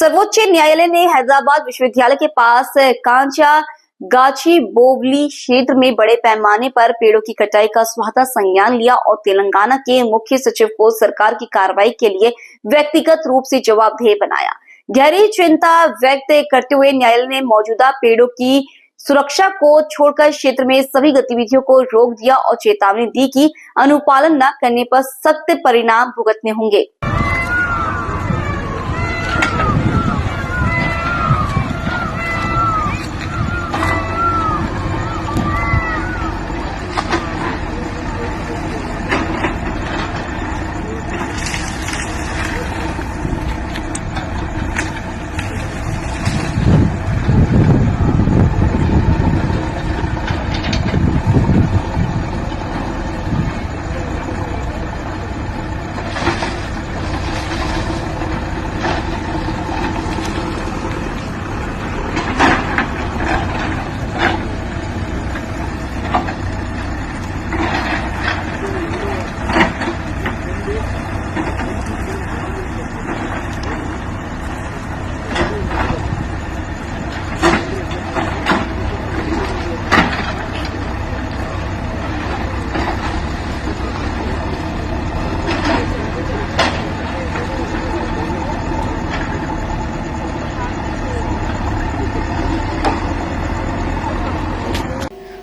सर्वोच्च न्यायालय ने हैदराबाद विश्वविद्यालय के पास कांचा गाची बोवली क्षेत्र में बड़े पैमाने पर पेड़ों की कटाई का स्वतः संज्ञान लिया और तेलंगाना के मुख्य सचिव को सरकार की कार्रवाई के लिए व्यक्तिगत रूप से जवाबदेह बनाया। गहरी चिंता व्यक्त करते हुए न्यायालय ने मौजूदा पेड़ों की सुरक्षा को छोड़कर क्षेत्र में सभी गतिविधियों को रोक दिया और चेतावनी दी कि अनुपालन न करने पर सख्त परिणाम भुगतने होंगे।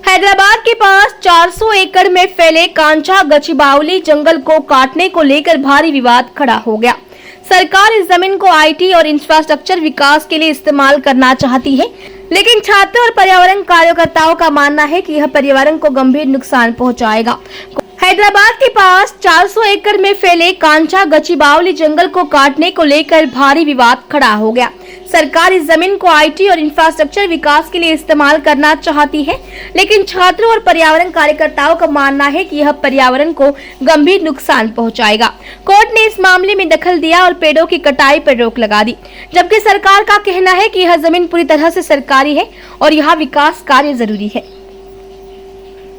हैदराबाद के पास 400 एकड़ में फैले कांचा गचिबावली जंगल को काटने को लेकर भारी विवाद खड़ा हो गया। सरकार इस जमीन को आईटी और इंफ्रास्ट्रक्चर विकास के लिए इस्तेमाल करना चाहती है, लेकिन छात्र और पर्यावरण कार्यकर्ताओं का मानना है कि यह पर्यावरण को गंभीर नुकसान पहुंचाएगा। हैदराबाद के पास 400 एकड़ में फैले कांचा गचिबावली जंगल को काटने को लेकर भारी विवाद खड़ा हो गया। सरकार इस जमीन को आईटी और इंफ्रास्ट्रक्चर विकास के लिए इस्तेमाल करना चाहती है, लेकिन छात्रों और पर्यावरण कार्यकर्ताओं का मानना है कि यह पर्यावरण को गंभीर नुकसान पहुंचाएगा। कोर्ट ने इस मामले में दखल दिया और पेड़ों की कटाई पर रोक लगा दी, जबकि सरकार का कहना है कि यह जमीन पूरी तरह से सरकारी है और यहाँ विकास कार्य जरूरी है।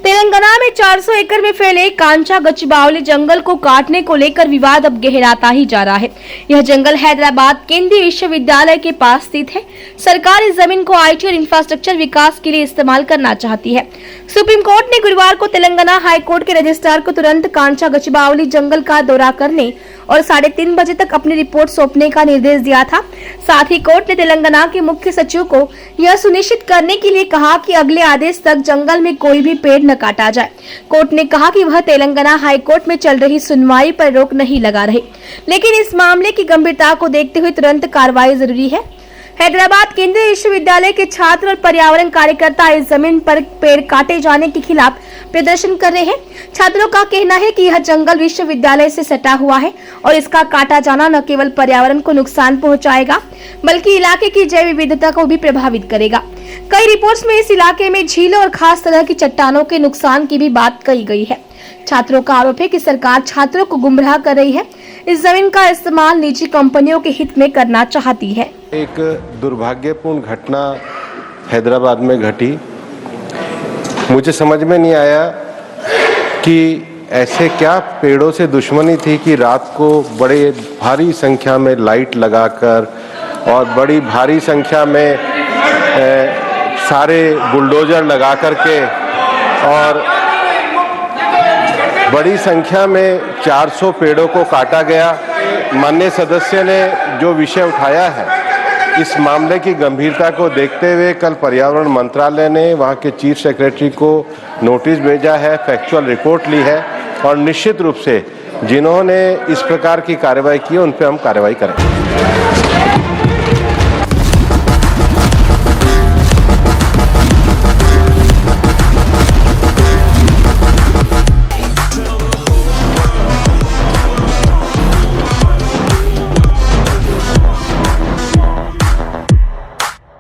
तेलंगाना में 400 एकड़ में फैले कांचा गचिबावली जंगल को काटने को लेकर विवाद अब गहराता ही जा रहा है। यह जंगल हैदराबाद केंद्रीय विश्वविद्यालय के पास स्थित है। सरकार इस जमीन को आईटी और इंफ्रास्ट्रक्चर विकास के लिए इस्तेमाल करना चाहती है। सुप्रीम कोर्ट ने गुरुवार को तेलंगाना हाई कोर्ट के रजिस्ट्रार को तुरंत कांचा गचिबावली जंगल का दौरा करने और 3:30 बजे तक अपनी रिपोर्ट सौंपने का निर्देश दिया था। साथ ही कोर्ट ने तेलंगाना के मुख्य सचिव को यह सुनिश्चित करने के लिए कहा कि अगले आदेश तक जंगल में कोई भी पेड़ न काटा जाए। कोर्ट ने कहा कि वह तेलंगाना हाई कोर्ट में चल रही सुनवाई पर रोक नहीं लगा रहे, लेकिन इस मामले की गंभीरता को देखते हुए तुरंत कार्रवाई जरूरी है। हैदराबाद केंद्रीय विश्वविद्यालय के छात्र और पर्यावरण कार्यकर्ता इस जमीन पर पेड़ काटे जाने के खिलाफ प्रदर्शन कर रहे हैं। छात्रों का कहना है कि यह जंगल विश्वविद्यालय से सटा हुआ है और इसका काटा जाना न केवल पर्यावरण को नुकसान पहुंचाएगा, बल्कि इलाके की जैव विविधता को भी प्रभावित करेगा। कई रिपोर्ट्स में इस इलाके में झीलों और खास तरह की चट्टानों के नुकसान की भी बात कही गई है। छात्रों का आरोप है कि सरकार छात्रों को गुमराह कर रही है। इस जमीन का इस्तेमाल निजी कंपनियों के हित में करना चाहती है। एक दुर्भाग्यपूर्ण घटना हैदराबाद में घटी। मुझे समझ में नहीं आया कि ऐसे क्या पेड़ों से दुश्मनी थी कि रात को बड़े भारी संख्या में लाइट लगाकर और बड़ी भारी संख्या में सारे बुलडोजर लगा करके और बड़ी संख्या में 400 पेड़ों को काटा गया। माननीय सदस्य ने जो विषय उठाया है, इस मामले की गंभीरता को देखते हुए कल पर्यावरण मंत्रालय ने वहां के चीफ सेक्रेटरी को नोटिस भेजा है, फैक्चुअल रिपोर्ट ली है और निश्चित रूप से जिन्होंने इस प्रकार की कार्रवाई की उन पर हम कार्रवाई करेंगे।